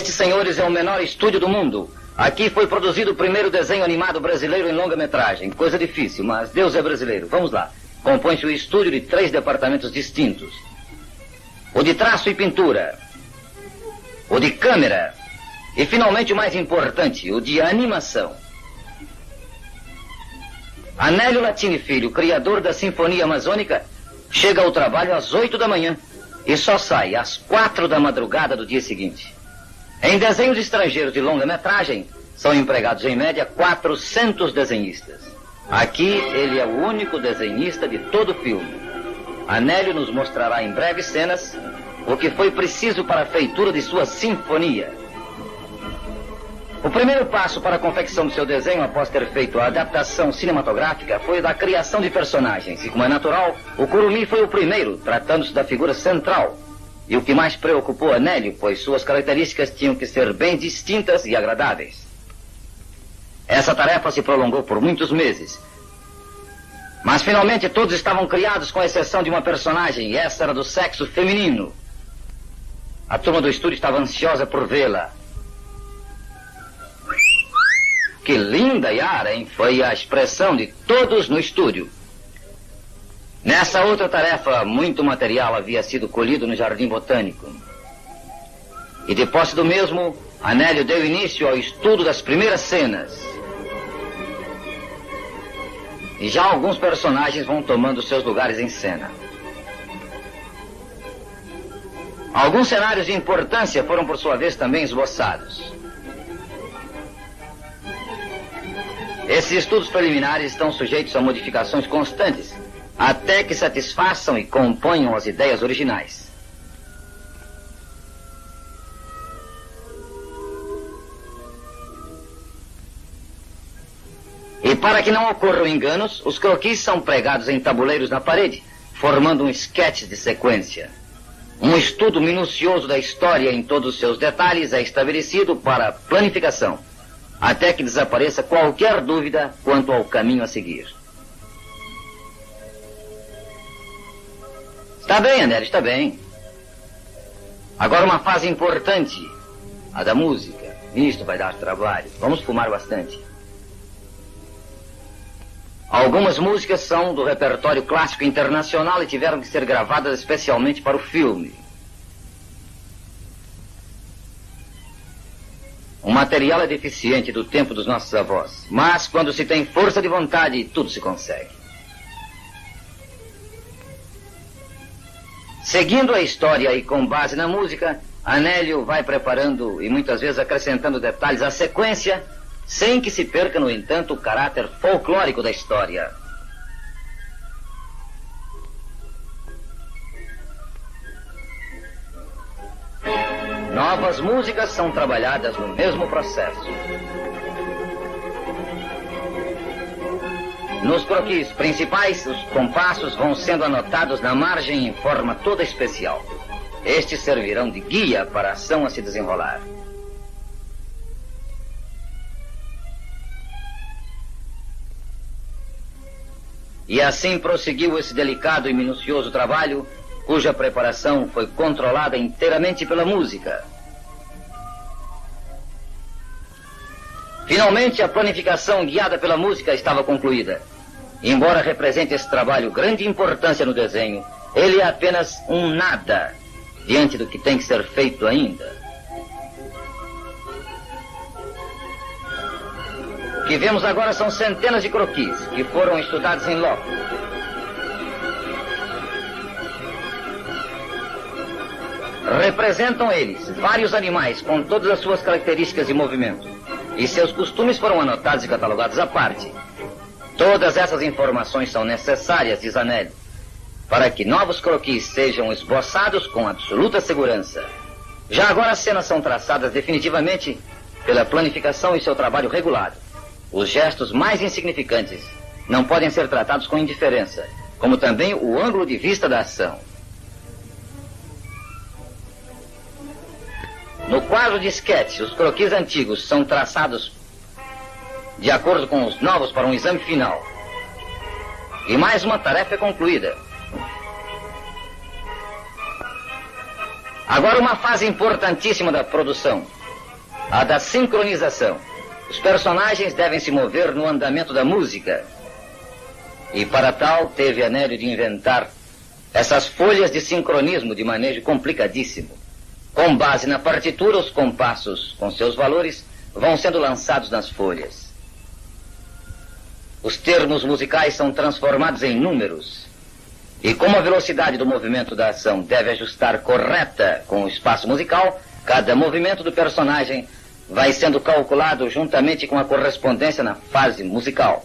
Este, senhores, é o menor estúdio do mundo. Aqui foi produzido o primeiro desenho animado brasileiro em longa-metragem. Coisa difícil, mas Deus é brasileiro. Vamos lá. Compõe-se o estúdio de 3 departamentos distintos. O de traço e pintura. O de câmera. E, finalmente, o mais importante, o de animação. Anélio Latini Filho, criador da Sinfonia Amazônica, chega ao trabalho às 8 da manhã e só sai às 4 da madrugada do dia seguinte. Em desenhos estrangeiros de longa-metragem, são empregados em média 400 desenhistas. Aqui, ele é o único desenhista de todo o filme. Anélio nos mostrará em breves cenas o que foi preciso para a feitura de sua sinfonia. O primeiro passo para a confecção do seu desenho, após ter feito a adaptação cinematográfica, foi da criação de personagens. E, como é natural, o Curumim foi o primeiro, tratando-se da figura central. E o que mais preocupou Anélio, pois suas características tinham que ser bem distintas e agradáveis. Essa tarefa se prolongou por muitos meses. Mas, finalmente, todos estavam criados, com exceção de uma personagem, e essa era do sexo feminino. A turma do estúdio estava ansiosa por vê-la. Que linda, Yara, hein? Foi a expressão de todos no estúdio. Nessa outra tarefa, muito material havia sido colhido no Jardim Botânico. E de posse do mesmo, Anélio deu início ao estudo das primeiras cenas. E já alguns personagens vão tomando seus lugares em cena. Alguns cenários de importância foram, por sua vez, também esboçados. Esses estudos preliminares estão sujeitos a modificações constantes, até que satisfaçam e componham as ideias originais. E para que não ocorram enganos, os croquis são pregados em tabuleiros na parede, formando um sketch de sequência. Um estudo minucioso da história em todos os seus detalhes é estabelecido para planificação, até que desapareça qualquer dúvida quanto ao caminho a seguir. Está bem, Anélio, está bem. Agora uma fase importante, a da música. Isto vai dar trabalho. Vamos fumar bastante. Algumas músicas são do repertório clássico internacional e tiveram que ser gravadas especialmente para o filme. O material é deficiente do tempo dos nossos avós, mas quando se tem força de vontade, tudo se consegue. Seguindo a história e com base na música, Anélio vai preparando e muitas vezes acrescentando detalhes à sequência, sem que se perca, no entanto, o caráter folclórico da história. Novas músicas são trabalhadas no mesmo processo. Nos croquis principais, os compassos vão sendo anotados na margem em forma toda especial. Estes servirão de guia para a ação a se desenrolar. E assim prosseguiu esse delicado e minucioso trabalho, cuja preparação foi controlada inteiramente pela música. Finalmente, a planificação guiada pela música estava concluída. Embora represente esse trabalho grande importância no desenho, ele é apenas um nada diante do que tem que ser feito ainda. O que vemos agora são centenas de croquis que foram estudados em loco. Representam eles vários animais com todas as suas características de movimento, e seus costumes foram anotados e catalogados à parte. Todas essas informações são necessárias, diz Anélio, para que novos croquis sejam esboçados com absoluta segurança. Já agora as cenas são traçadas definitivamente pela planificação e seu trabalho regulado. Os gestos mais insignificantes não podem ser tratados com indiferença, como também o ângulo de vista da ação. No quadro de sketch, os croquis antigos são traçados de acordo com os novos para um exame final. E mais uma tarefa é concluída. Agora uma fase importantíssima da produção. a da sincronização. Os personagens devem se mover no andamento da música. E para tal, teve Anélio de inventar essas folhas de sincronismo de manejo complicadíssimo. Com base na partitura, os compassos com seus valores vão sendo lançados nas folhas. Os termos musicais são transformados em números. E como a velocidade do movimento da ação deve ajustar correta com o espaço musical, cada movimento do personagem vai sendo calculado juntamente com a correspondência na fase musical.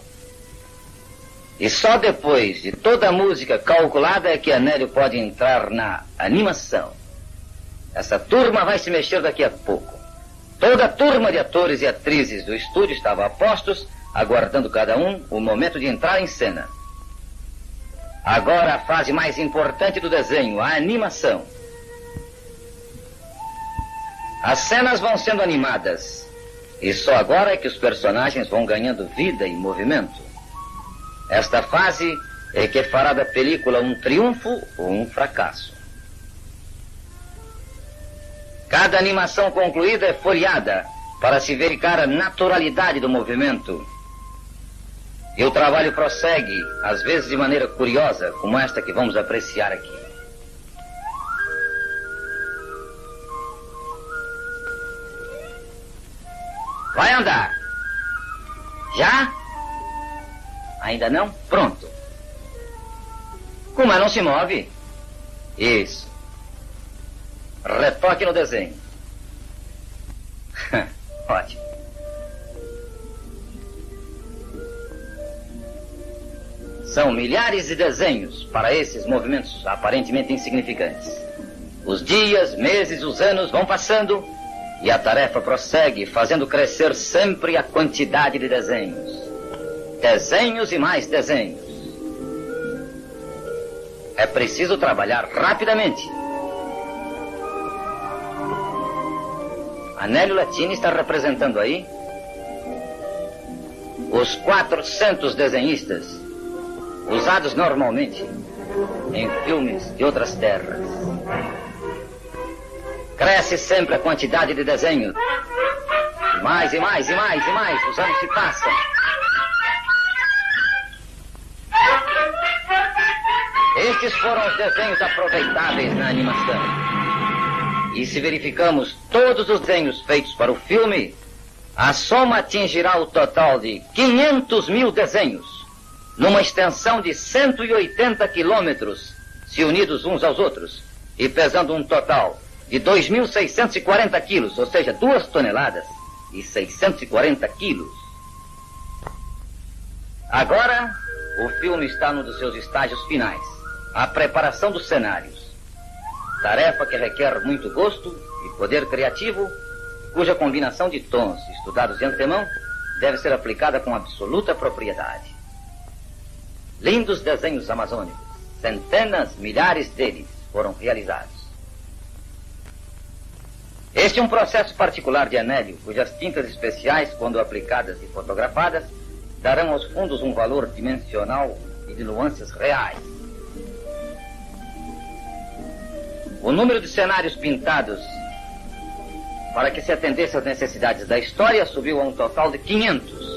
E só depois de toda a música calculada é que Anélio pode entrar na animação. Essa turma vai se mexer daqui a pouco. Toda a turma de atores e atrizes do estúdio estava a postos, aguardando cada um o momento de entrar em cena. Agora a fase mais importante do desenho, a animação. As cenas vão sendo animadas, e só agora é que os personagens vão ganhando vida e movimento. Esta fase é que fará da película um triunfo ou um fracasso. Cada animação concluída é folheada para se verificar a naturalidade do movimento. E o trabalho prossegue, às vezes de maneira curiosa, como esta que vamos apreciar aqui. Vai andar. Já? Ainda não? Pronto. Como não se move? Isso. Retoque no desenho. Ótimo. São milhares de desenhos para esses movimentos aparentemente insignificantes. Os dias, meses, os anos vão passando e a tarefa prossegue, fazendo crescer sempre a quantidade de desenhos. Desenhos e mais desenhos. É preciso trabalhar rapidamente. Anélio Latini está representando aí os 400 desenhistas usados normalmente em filmes de outras terras. Cresce sempre a quantidade de desenhos. Mais e mais e mais e mais. Os anos se passam. Estes foram os desenhos aproveitáveis na animação. E se verificamos todos os desenhos feitos para o filme, a soma atingirá o total de 500 mil desenhos, numa extensão de 180 quilômetros, se unidos uns aos outros, e pesando um total de 2.640 quilos, ou seja, 2 toneladas e 640 quilos. Agora, o filme está num dos seus estágios finais, a preparação dos cenários. Tarefa que requer muito gosto e poder criativo, cuja combinação de tons estudados de antemão deve ser aplicada com absoluta propriedade. Lindos desenhos amazônicos, centenas, milhares deles foram realizados. Este é um processo particular de Anélio, cujas tintas especiais, quando aplicadas e fotografadas, darão aos fundos um valor dimensional e de nuances reais. O número de cenários pintados para que se atendesse às necessidades da história subiu a um total de 500.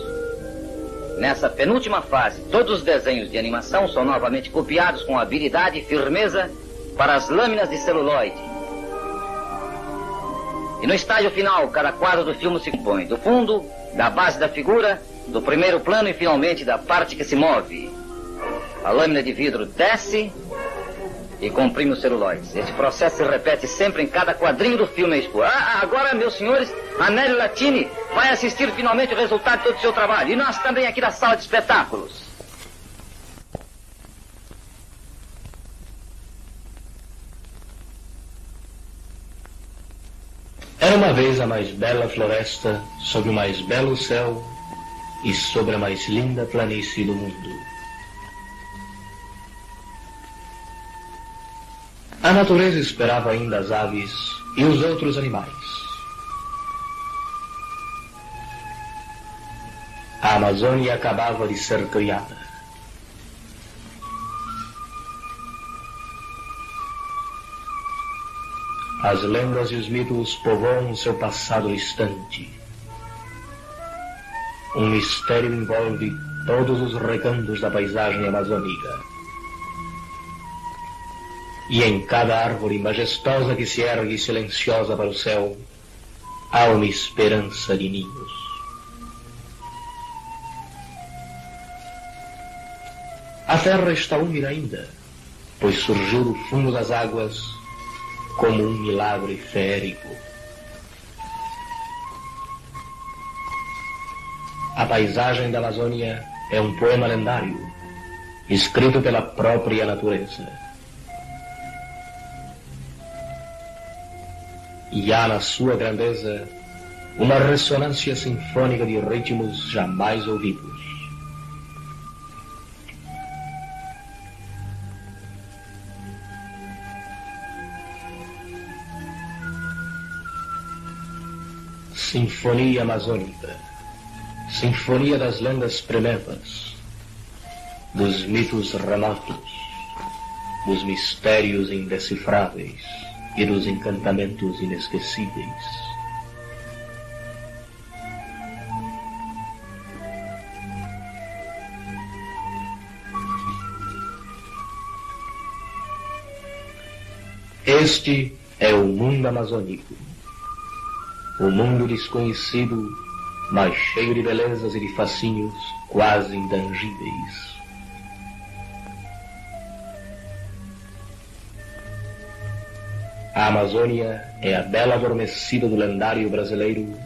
Nessa penúltima fase, todos os desenhos de animação são novamente copiados com habilidade e firmeza para as lâminas de celuloide. E no estágio final, cada quadro do filme se compõe do fundo, da base da figura, do primeiro plano e finalmente da parte que se move. A lâmina de vidro desce e comprime os celuloides. Esse processo se repete sempre em cada quadrinho do filme. Agora, meus senhores, Anélio Latini vai assistir finalmente o resultado de todo o seu trabalho. E nós também aqui da sala de espetáculos. Era uma vez a mais bela floresta, sob o mais belo céu e sobre a mais linda planície do mundo. A natureza esperava ainda as aves e os outros animais. A Amazônia acabava de ser criada. As lendas e os mitos povoam seu passado distante. Um mistério envolve todos os recantos da paisagem amazônica. E em cada árvore majestosa que se ergue silenciosa para o céu, há uma esperança de ninhos. A terra está úmida ainda, pois surgiu do fundo das águas como um milagre feérico. A paisagem da Amazônia é um poema lendário, escrito pela própria natureza. E há na sua grandeza uma ressonância sinfônica de ritmos jamais ouvidos. Sinfonia amazônica, sinfonia das lendas primevas, dos mitos remotos, dos mistérios indecifráveis e dos encantamentos inesquecíveis. Este é o mundo amazônico, o mundo desconhecido, mas cheio de belezas e de fascínios quase intangíveis. A Amazônia é a bela adormecida do lendário brasileiro,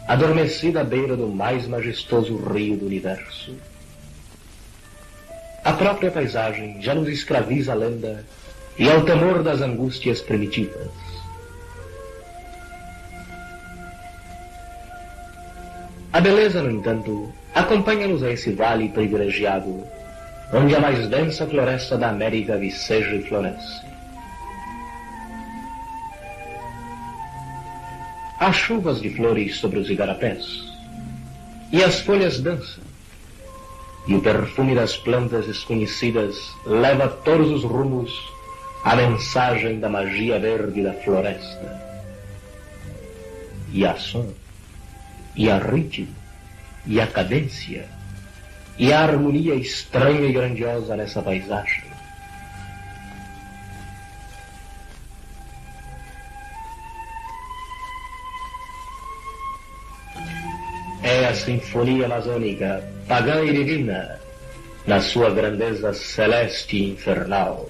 adormecida à beira do mais majestoso rio do universo. A própria paisagem já nos escraviza a lenda e ao temor das angústias primitivas. A beleza, no entanto, acompanha-nos a esse vale privilegiado, onde a mais densa floresta da América viceja e floresce. Há chuvas de flores sobre os igarapés, e as folhas dançam, e o perfume das plantas desconhecidas leva a todos os rumos a mensagem da magia verde da floresta. E há som, e há ritmo, e há cadência, e há harmonia estranha e grandiosa nessa paisagem. É a sinfonia amazônica, pagã e divina, na sua grandeza celeste e infernal.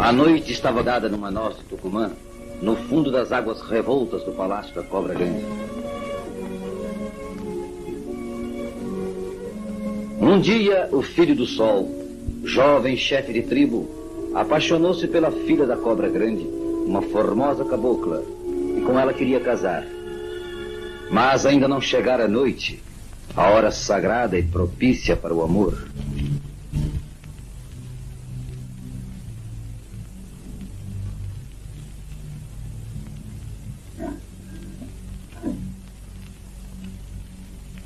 A noite estava dada numa noz de Tucumã, no fundo das águas revoltas do Palácio da Cobra Grande. Um dia, o filho do Sol, jovem chefe de tribo, apaixonou-se pela filha da Cobra Grande, uma formosa cabocla, e com ela queria casar. Mas ainda não chegara a noite, a hora sagrada e propícia para o amor.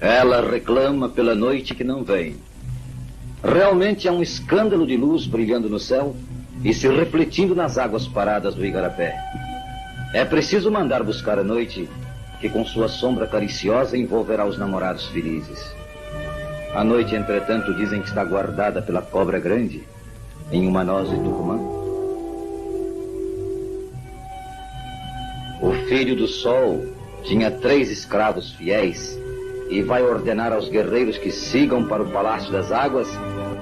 Ela reclama pela noite que não vem. Realmente há um escândalo de luz brilhando no céu e se refletindo nas águas paradas do Igarapé. É preciso mandar buscar a noite, que com sua sombra cariciosa envolverá os namorados felizes. A noite, entretanto, dizem que está guardada pela Cobra Grande em uma noz de Tucumã. O filho do Sol tinha 3 escravos fiéis e vai ordenar aos guerreiros que sigam para o Palácio das Águas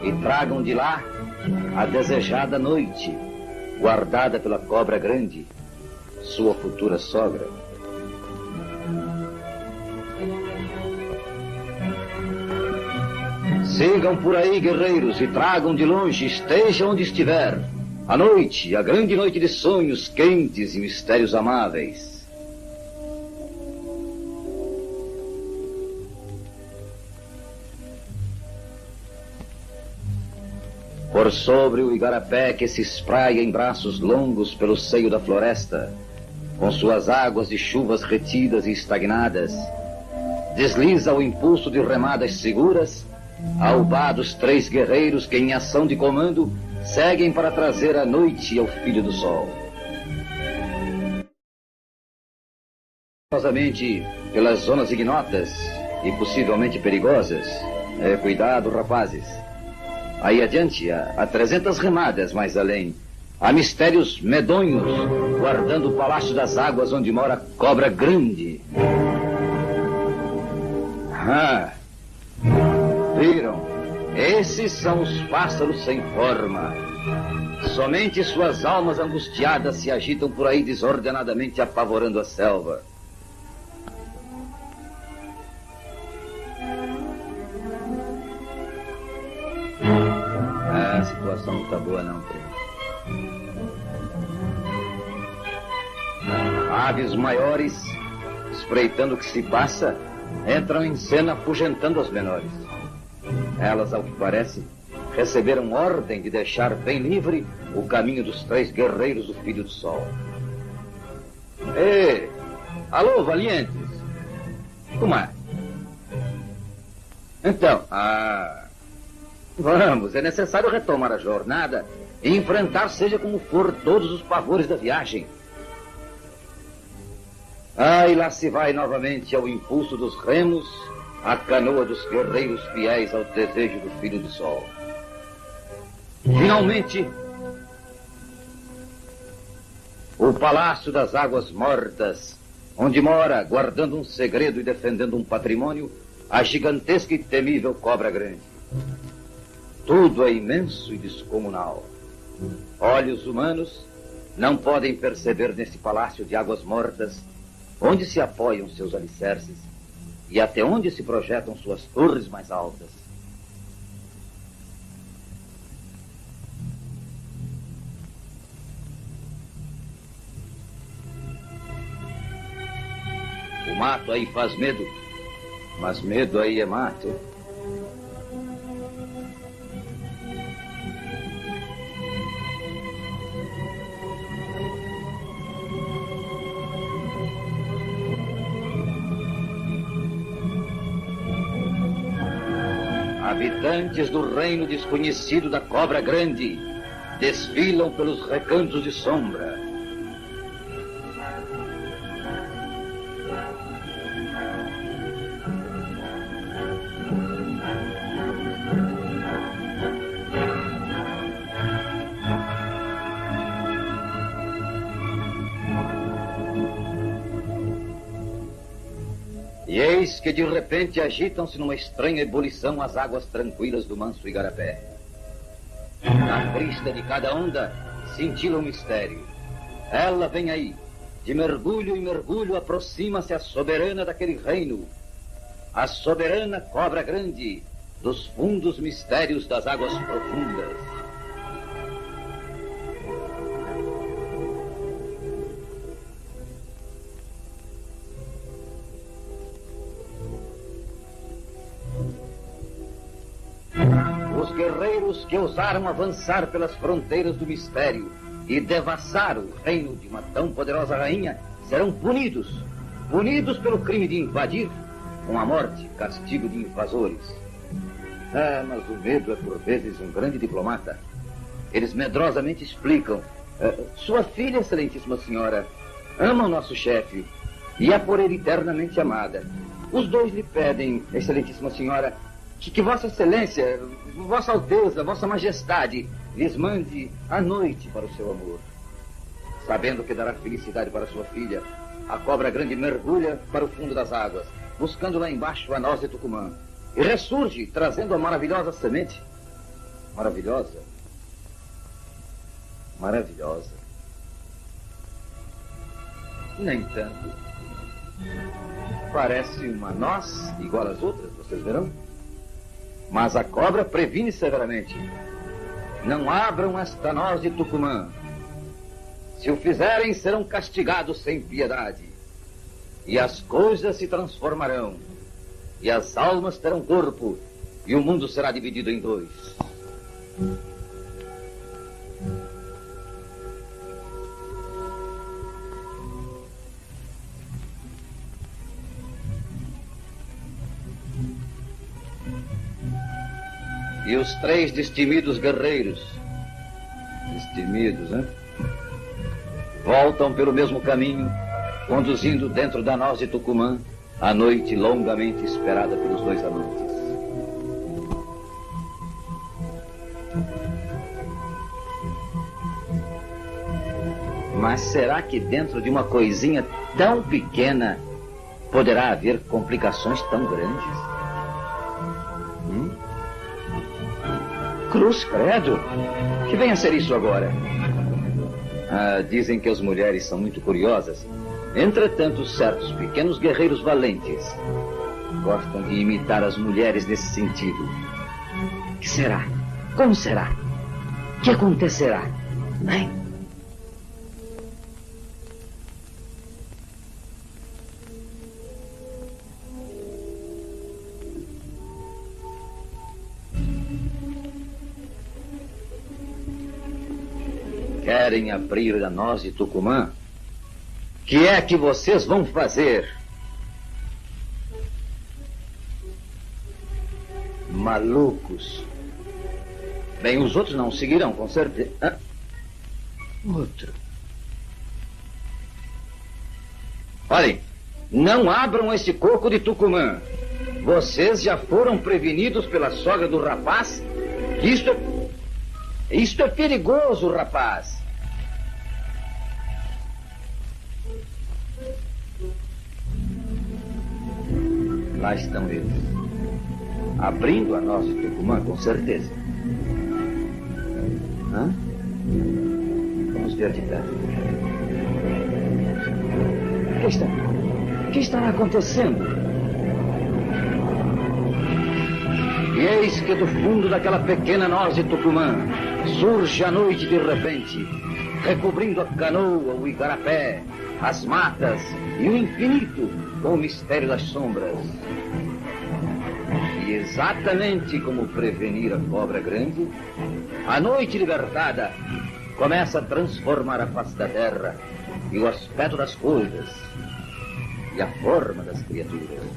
e tragam de lá a desejada noite, guardada pela Cobra Grande, sua futura sogra. Sigam por aí, guerreiros, e tragam de longe, esteja onde estiver, a noite, a grande noite de sonhos quentes e mistérios amáveis. Por sobre o Igarapé que se espraia em braços longos pelo seio da floresta, com suas águas de chuvas retidas e estagnadas, desliza o impulso de remadas seguras, albados 3 guerreiros que em ação de comando seguem para trazer a noite ao filho do Sol. Pelas zonas ignotas e possivelmente perigosas. Cuidado, rapazes. Aí adiante, a 300 remadas mais além, há mistérios medonhos, guardando o Palácio das Águas onde mora a Cobra Grande. Viram? Esses são os pássaros sem forma. Somente suas almas angustiadas se agitam por aí desordenadamente, apavorando a selva. A situação não está boa não, primo. Aves maiores, espreitando o que se passa, entram em cena afugentando as menores. Elas, ao que parece, receberam ordem de deixar bem livre o caminho dos 3 guerreiros do Filho do Sol. Ei! Alô, valientes! Como é? Então, vamos, é necessário retomar a jornada e enfrentar, seja como for, todos os pavores da viagem. E lá se vai novamente ao impulso dos remos, a canoa dos guerreiros fiéis ao desejo do Filho do Sol. Finalmente, o Palácio das Águas Mortas, onde mora, guardando um segredo e defendendo um patrimônio, a gigantesca e temível Cobra Grande. Tudo é imenso e descomunal. Olhos humanos não podem perceber nesse palácio de águas mortas onde se apoiam seus alicerces e até onde se projetam suas torres mais altas. O mato aí faz medo, mas medo aí é mato. Habitantes do reino desconhecido da Cobra Grande desfilam pelos recantos de sombra. E eis que de repente agitam-se numa estranha ebulição as águas tranquilas do manso Igarapé. Na crista de cada onda cintila o mistério. Ela vem aí. De mergulho em mergulho aproxima-se a soberana daquele reino. A soberana cobra grande dos fundos mistérios das águas profundas. Os guerreiros que ousaram avançar pelas fronteiras do mistério e devassar o reino de uma tão poderosa rainha serão punidos pelo crime de invadir, com a morte, castigo de invasores. Ah, mas o medo é por vezes um grande diplomata. Eles medrosamente explicam: sua filha, excelentíssima senhora, ama o nosso chefe e é por ele eternamente amada. Os dois lhe pedem, excelentíssima senhora, que Vossa Excelência, Vossa Alteza, Vossa Majestade lhes mande a noite para o seu amor. Sabendo que dará felicidade para sua filha, a cobra grande mergulha para o fundo das águas, buscando lá embaixo a noz de Tucumã, e ressurge trazendo a maravilhosa semente. Maravilhosa? Maravilhosa. No entanto, parece uma noz igual às outras, vocês verão? Mas a cobra previne severamente: não abram esta noz de Tucumã. Se o fizerem, serão castigados sem piedade. E as coisas se transformarão. E as almas terão corpo. E o mundo será dividido em dois. E os três destemidos guerreiros, destemidos, hein? Voltam pelo mesmo caminho, conduzindo dentro da noz de Tucumã a noite longamente esperada pelos dois amantes. Mas será que dentro de uma coisinha tão pequena poderá haver complicações tão grandes? Cruz credo! Que vem a ser isso agora? Dizem que as mulheres são muito curiosas. Entretanto, certos pequenos guerreiros valentes gostam de imitar as mulheres nesse sentido. Que será? Como será? Que acontecerá? Bem? Querem abrir a noz de Tucumã? Que é que vocês vão fazer? Malucos. Bem, os outros não seguirão, com certeza. Outro. Olhem, não abram esse coco de Tucumã. Vocês já foram prevenidos pela sogra do rapaz? Isto é perigoso, rapaz. Lá estão eles, abrindo a noz de Tucumã, com certeza. Vamos ver de perto. O que está acontecendo? E eis que do fundo daquela pequena noz de Tucumã surge a noite de repente, recobrindo a canoa, o igarapé, as matas e o infinito com o mistério das sombras. E exatamente como prevenir a cobra grande, a noite libertada começa a transformar a face da terra e o aspecto das coisas e a forma das criaturas.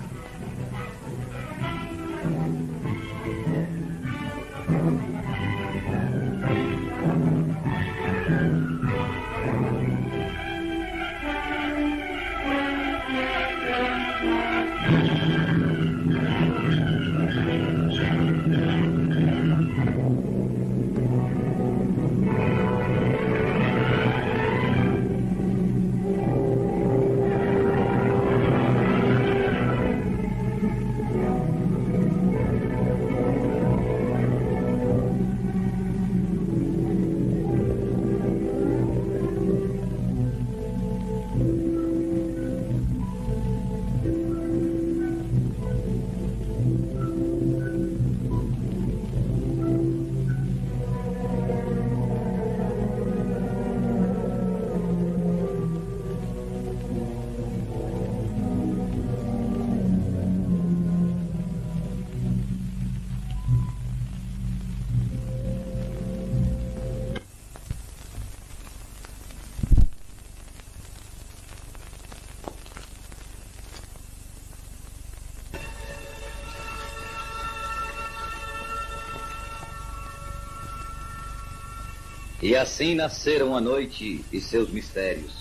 E assim nasceram a noite e seus mistérios.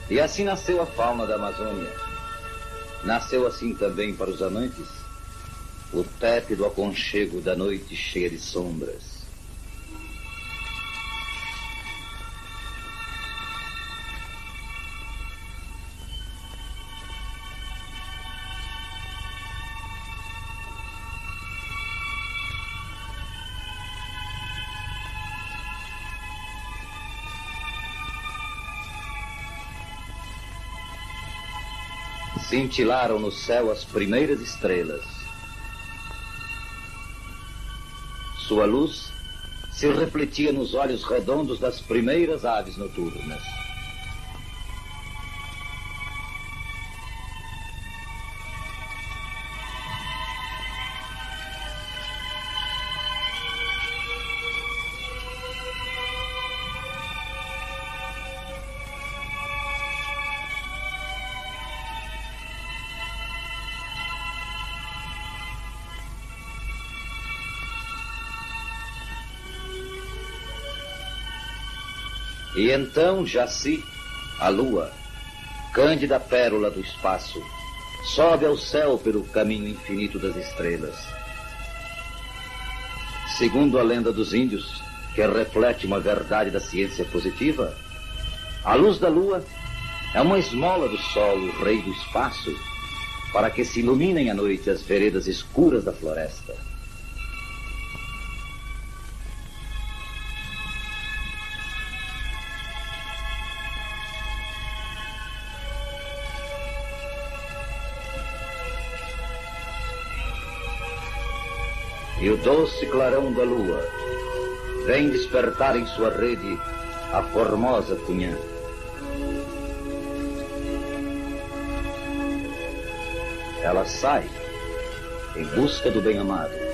E assim nasceu a fauna da Amazônia. Nasceu assim também para os amantes o tépido aconchego da noite cheia de sombras. Cintilaram no céu as primeiras estrelas. Sua luz se refletia nos olhos redondos das primeiras aves noturnas. E então Jaci, a lua, cândida pérola do espaço, sobe ao céu pelo caminho infinito das estrelas. Segundo a lenda dos índios, que reflete uma verdade da ciência positiva, a luz da lua é uma esmola do sol, o rei do espaço, para que se iluminem à noite as veredas escuras da floresta. E o doce clarão da lua vem despertar em sua rede a formosa cunhã. Ela sai em busca do bem-amado.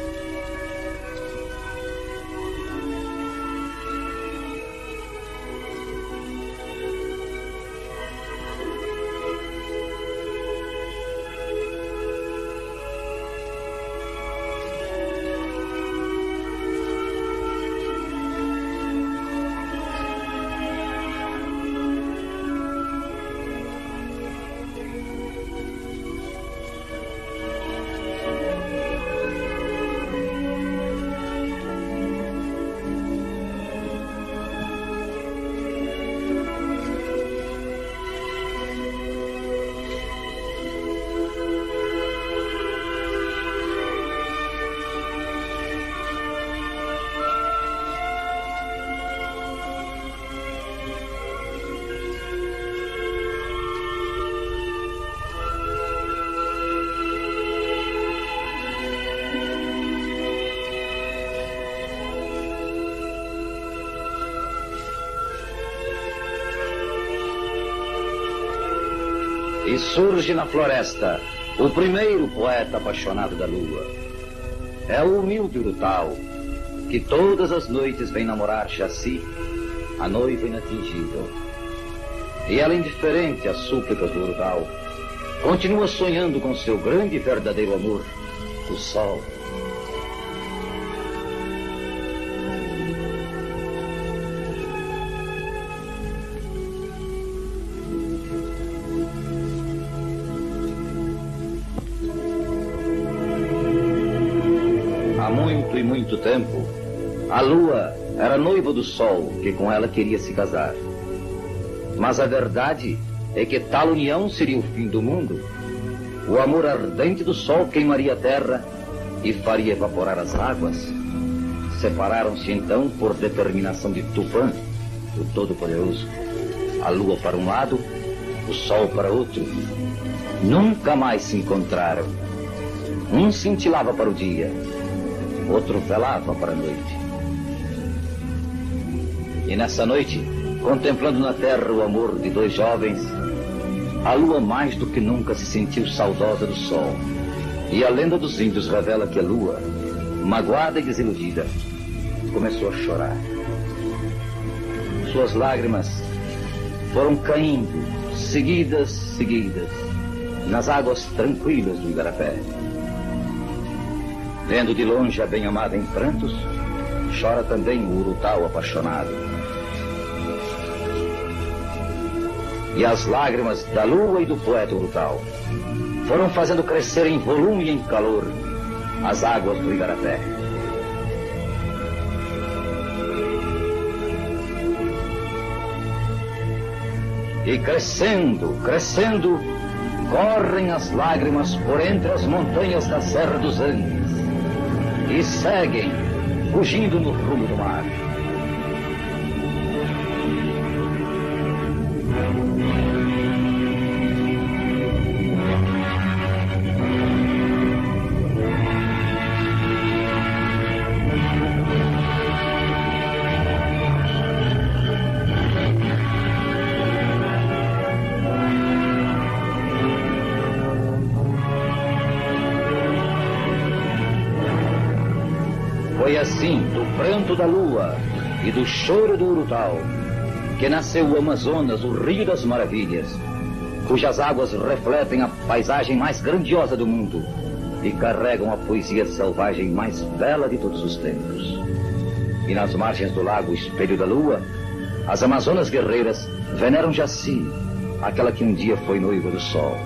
E surge na floresta o primeiro poeta apaixonado da lua. É o humilde Urutau, que todas as noites vem namorar Jaci, a noiva inatingível. E ela, indiferente às súplicas do Urutau, continua sonhando com seu grande e verdadeiro amor, o sol. E muito tempo, a lua era noiva do sol, que com ela queria se casar. Mas a verdade é que tal união seria o fim do mundo. O amor ardente do sol queimaria a terra e faria evaporar as águas. Separaram-se então por determinação de Tupã, o Todo-Poderoso. A lua para um lado, o sol para outro. Nunca mais se encontraram. Um cintilava para o dia, outro velava para a noite. E nessa noite, contemplando na terra o amor de dois jovens, a lua mais do que nunca se sentiu saudosa do sol. E a lenda dos índios revela que a lua, magoada e desiludida, começou a chorar. Suas lágrimas foram caindo, seguidas, nas águas tranquilas do Igarapé. Vendo de longe a bem-amada em prantos, chora também o urutau apaixonado. E as lágrimas da lua e do poeta urutau foram fazendo crescer em volume e em calor as águas do Igarapé. E crescendo, crescendo, correm as lágrimas por entre as montanhas da Serra dos Andes e seguem, fugindo no rumo do mar. Foi assim, do pranto da lua e do choro do urutau, que nasceu o Amazonas, o Rio das Maravilhas, cujas águas refletem a paisagem mais grandiosa do mundo e carregam a poesia selvagem mais bela de todos os tempos. E nas margens do lago Espelho da Lua, as Amazonas guerreiras veneram Jaci, aquela que um dia foi noiva do sol.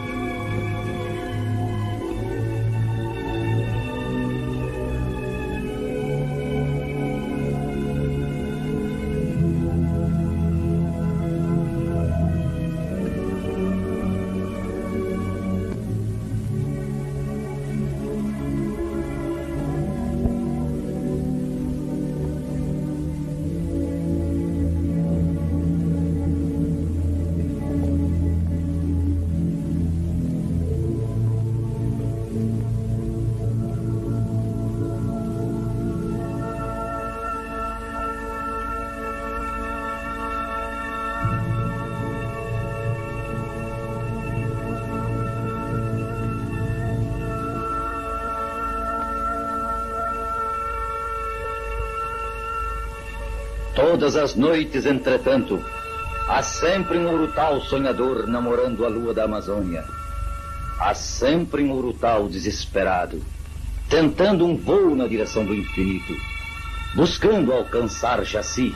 Todas as noites, entretanto, há sempre um urutau sonhador namorando a lua da Amazônia. Há sempre um urutau desesperado, tentando um voo na direção do infinito, buscando alcançar Jaci,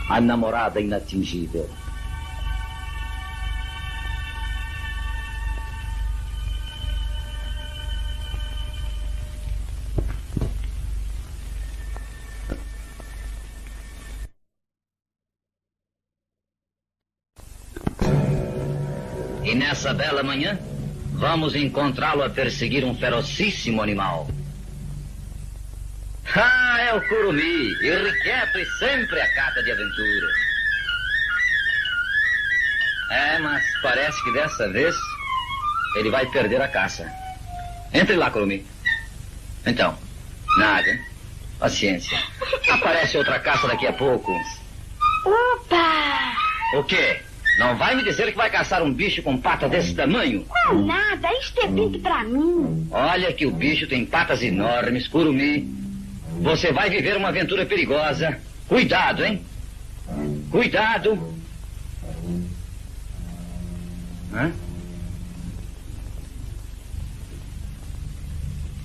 a namorada inatingível. E nessa bela manhã, vamos encontrá-lo a perseguir um ferocíssimo animal. Ah, é o curumi, irrequieto e sempre a cata de aventura. É, mas parece que dessa vez ele vai perder a caça. Entre lá, curumi. Então, nada, hein? Paciência. Aparece outra caça daqui a pouco. Opa! O quê? Não vai me dizer que vai caçar um bicho com pata desse tamanho? Não, nada. Isto é brinque pra mim. Olha que o bicho tem patas enormes, curumi. Você vai viver uma aventura perigosa. Cuidado, hein? Cuidado. Hã?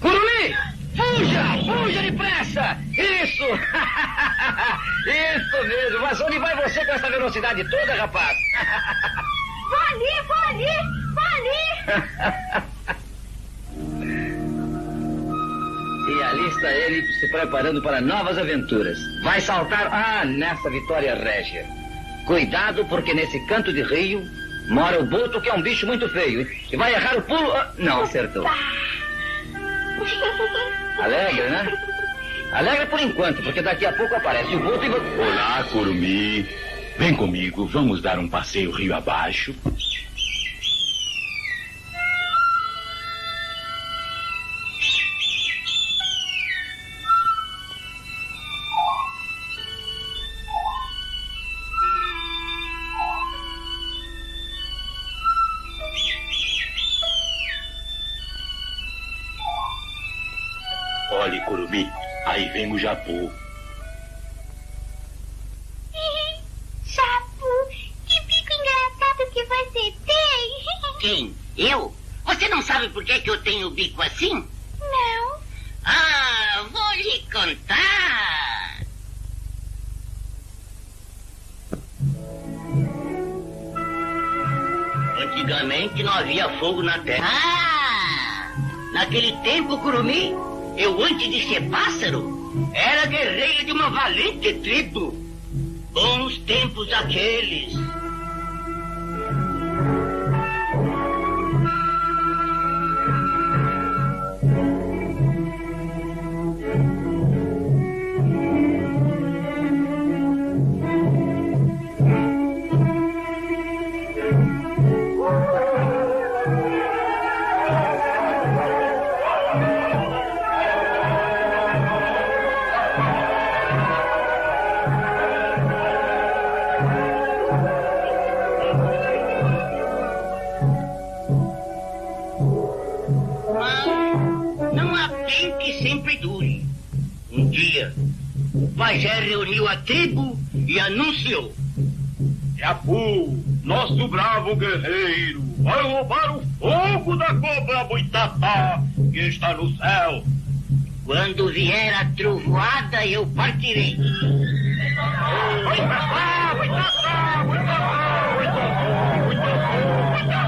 Curumi! Fuja! Fuja depressa! Isso! Isso mesmo! Mas onde vai você com essa velocidade toda, rapaz? Vou ali! E ali está ele se preparando para novas aventuras. Vai saltar, nessa Vitória Régia. Cuidado, porque nesse canto de rio mora o boto, que é um bicho muito feio. E vai errar o pulo... não, acertou. Alegre, né? Alegre por enquanto, porque daqui a pouco aparece o boto e... Olá, curumi. Vem comigo, vamos dar um passeio rio abaixo. Olhe, curumi, aí vem o jabu. Jabu, que bico engraçado que você tem. Quem? Eu? Você não sabe por que eu tenho o bico assim? Não. Vou lhe contar. Antigamente não havia fogo na terra. Ah! Naquele tempo, Curumim, eu antes de ser pássaro, era guerreiro de uma valente tribo. Bons tempos aqueles. O pajé reuniu a tribo e anunciou: Japu, nosso bravo guerreiro, vai roubar o fogo da cobra Boitatá, que está no céu. Quando vier a trovoada, eu partirei. Boitatá, Boitatá, Boitatá, Boitatá, Boitatá.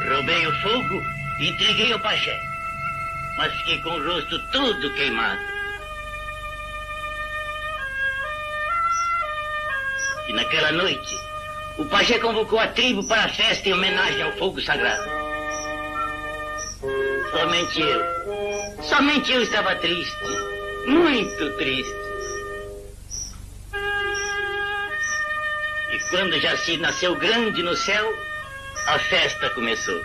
Roubei o fogo e entreguei ao pajé, mas fiquei com o rosto todo queimado. E naquela noite, o pajé convocou a tribo para a festa em homenagem ao fogo sagrado. Somente eu estava triste, muito triste. E quando Jaci nasceu grande no céu, a festa começou.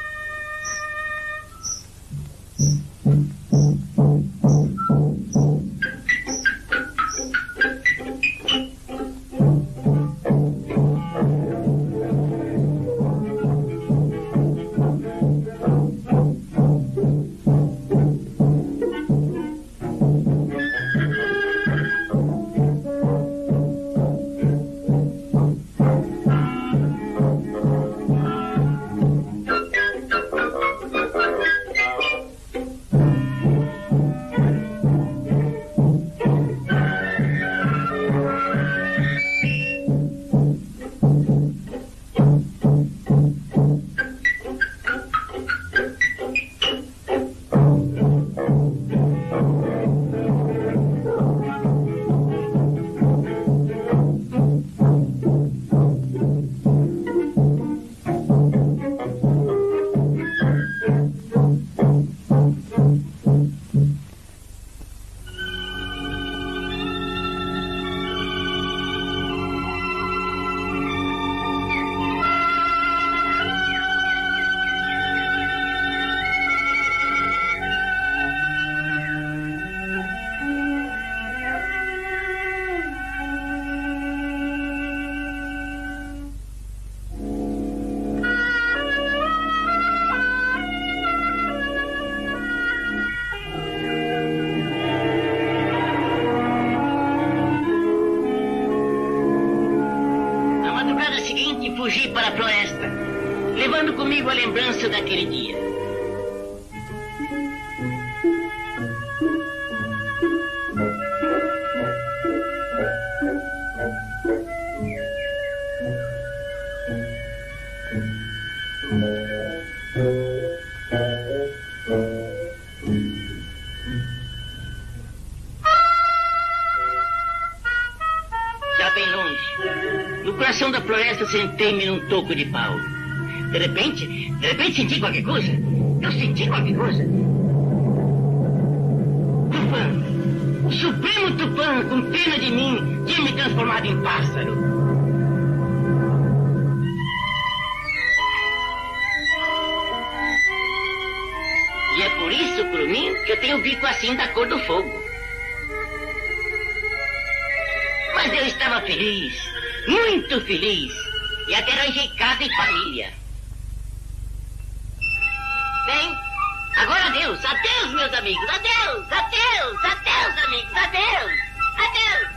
levando comigo a lembrança daquele dia. Já bem longe, no coração da floresta, sentei-me num toco de pau. De repente senti qualquer coisa. Eu senti qualquer coisa. Tupã, o supremo Tupã, com pena de mim, tinha me transformado em pássaro. E é por isso, Curumim, que eu tenho o bico assim da cor do fogo. Mas eu estava feliz, muito feliz, e até arranjei casa e família. Bem, agora adeus, adeus, meus amigos, adeus, adeus, adeus, amigos, adeus, adeus.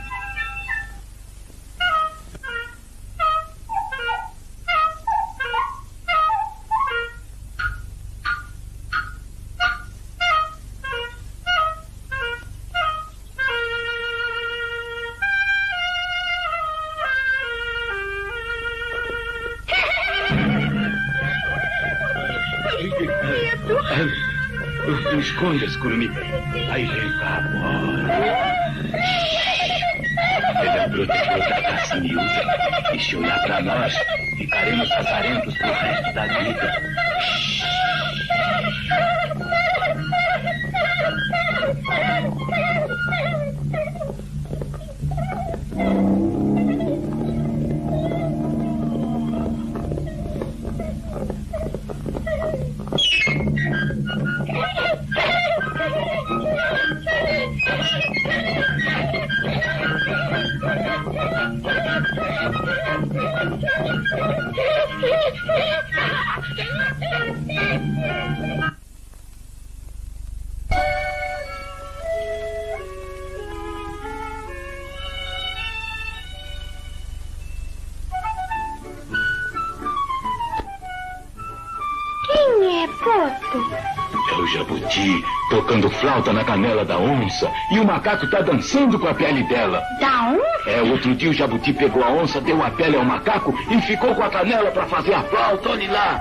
Esconda-se, Curumim. Aí vem cá agora. Ele é protetor da caça miúda. E se olhar pra nós, ficaremos azarentos pro resto da vida. Quem é, Poto? É o jabuti tocando flauta na canela da onça e o macaco tá dançando com a pele dela. Da onça? É, outro dia o jabuti pegou a onça, deu a pele ao macaco e ficou com a canela pra fazer a flauta, olhe lá.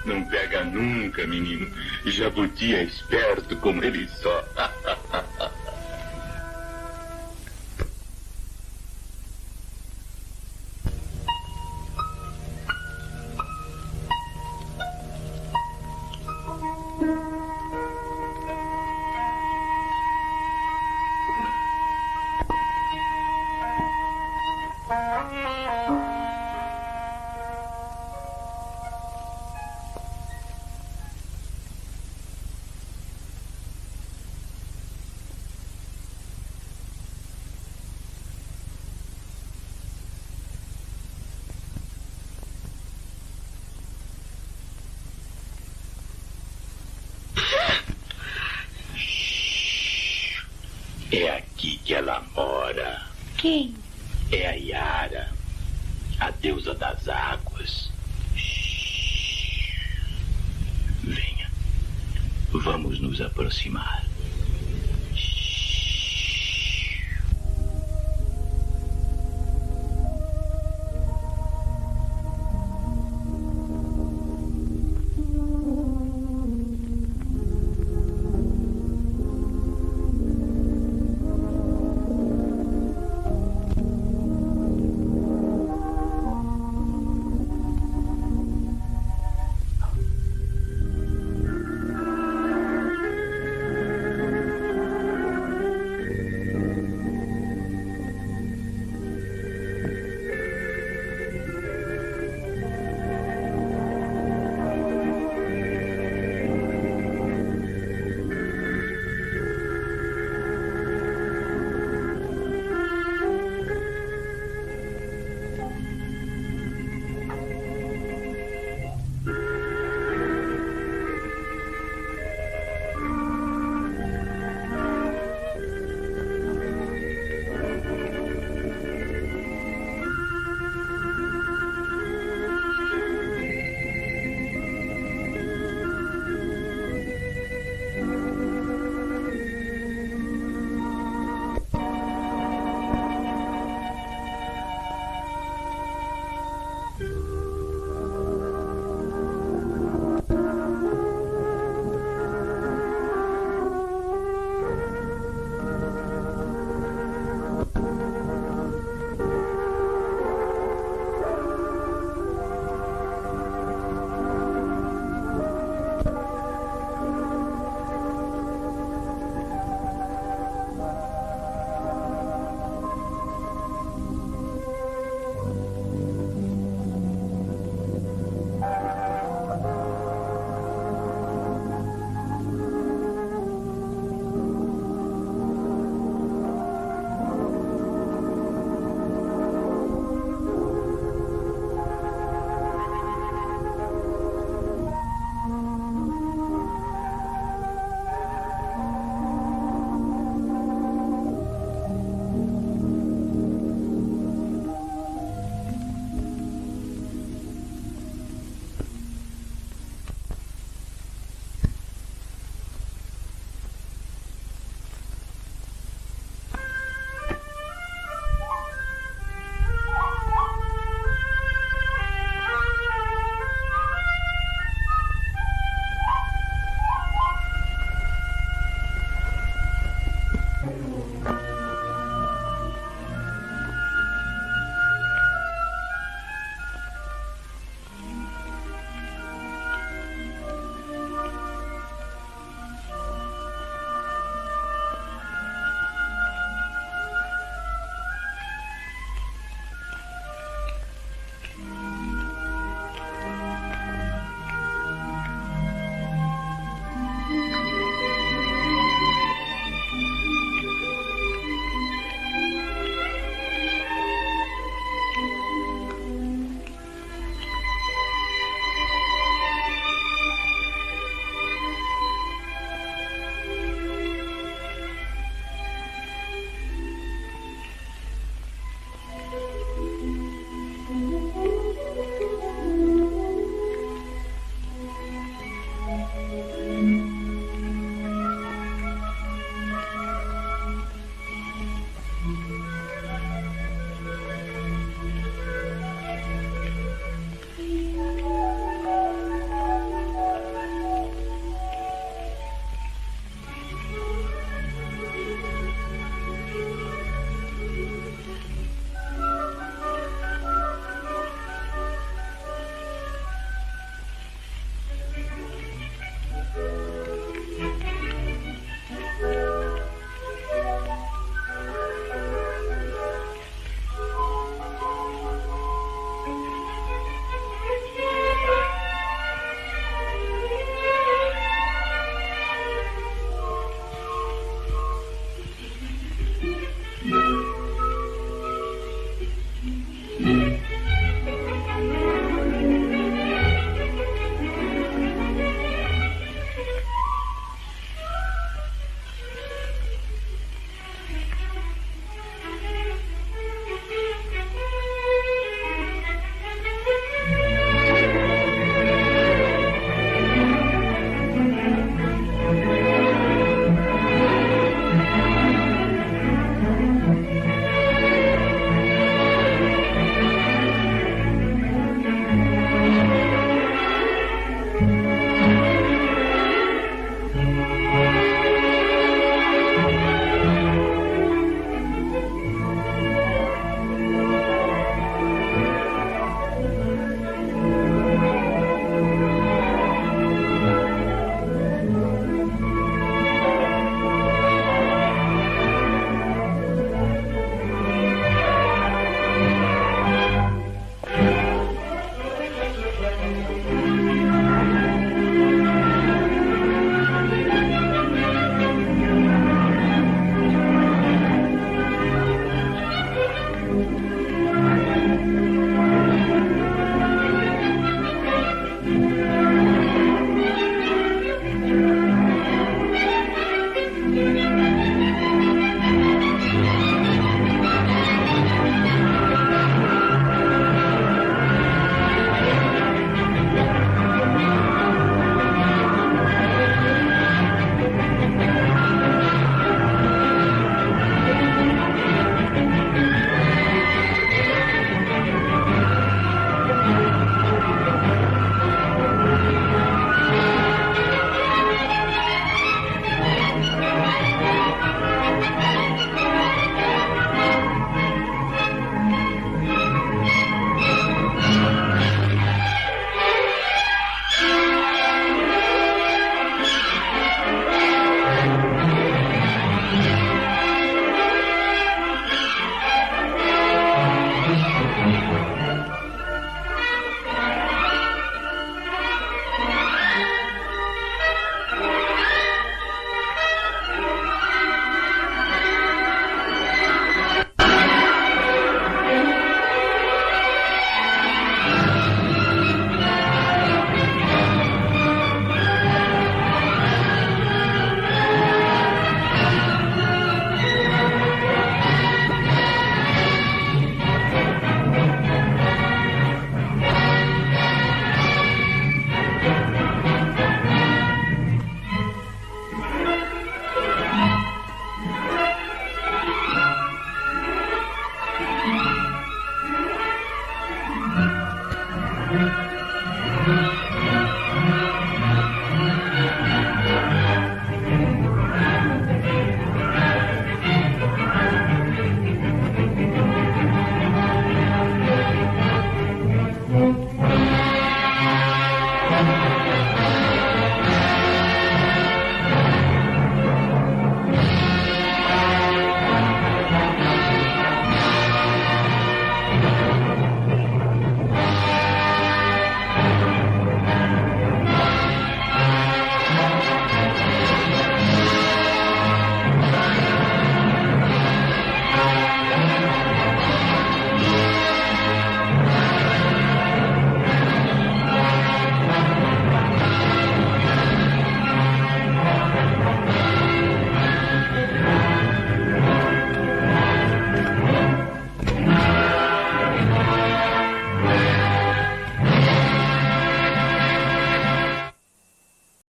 não pega nunca, menino. Jabuti é esperto como ele só. É aqui que ela mora. Quem? É a Yara, a deusa das águas. Venha, vamos nos aproximar.